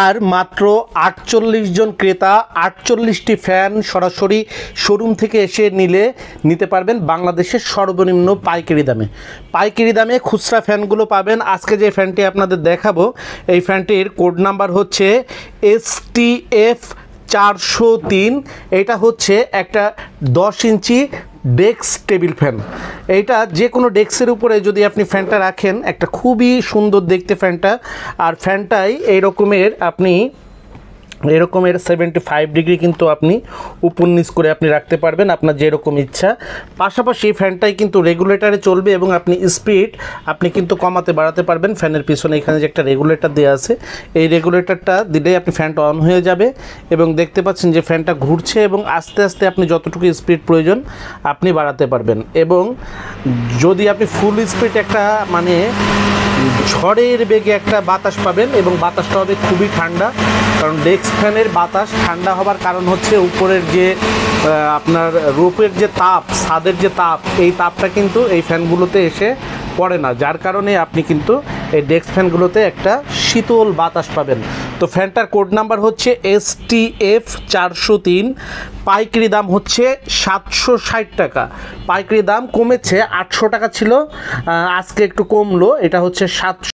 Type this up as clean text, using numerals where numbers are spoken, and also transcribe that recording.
আর মাত্র 48 জন ক্রেতা 48টি ফ্যান সরাসরি শোরুম থেকে এসে নিতে পারবেন বাংলাদেশের সর্বনিম্ন পাইকারি দামে খুচরা ফ্যানগুলো পাবেন। আজকে যে ফ্যানটি আপনাদের দেখাবো এই ফ্যানটির কোড নাম্বার হচ্ছে STF 403। এটা হচ্ছে একটা 10 ইঞ্চি ডেস্ক টেবিল ফ্যান। এইটা যে কোনো ডেস্কের উপরে যদি আপনি ফ্যানটা রাখেন একটা খুবই সুন্দর দেখতে ফ্যানটা। আর ফ্যানটাই এরকমের 75 ডিগ্রি কিন্তু আপনি উপর নিচ করে আপনি রাখতে পারবেন আপনার যেরকম ইচ্ছা। পাশাপাশি ফ্যানটাই কিন্তু রেগুলেটরে চলবে এবং আপনি স্পিড কিন্তু কমাতে বাড়াতে পারবেন। ফ্যানের পিছনে এখানে যে একটা রেগুলেটর দেওয়া আছে, এই রেগুলেটরটা দিলেই আপনি ফ্যানটা অন হয়ে যাবে এবং দেখতে পাচ্ছেন যে ফ্যানটা ঘুরছে এবং আস্তে আস্তে আপনি যতটুকু স্পিড প্রয়োজন আপনি বাড়াতে পারবেন। এবং যদি আপনি ফুল স্পিড একটা মানে ঝড়ের বেগে একটা বাতাস পাবেন এবং বাতাসটা হবে খুবই ঠান্ডা, কারণ ডেস্ক ফ্যানের বাতাস ঠান্ডা হবার কারণ হচ্ছে উপরের যে আপনার রূপের যে তাপ, ছাদের যে তাপ, এই তাপটা কিন্তু এই ফ্যানগুলোতে এসে পড়ে না, যার কারণে আপনি কিন্তু এই ডেস্ক ফ্যানগুলোতে একটা শীতল বাতাস পাবেন। তো ফ্যানটার কোড নাম্বার হচ্ছে STF 403। পাইকারি দাম হচ্ছে 760 টাকা। পাইকারি দাম কমেছে, 800 টাকা ছিল, আজকে একটু কমলো, এটা হচ্ছে 700।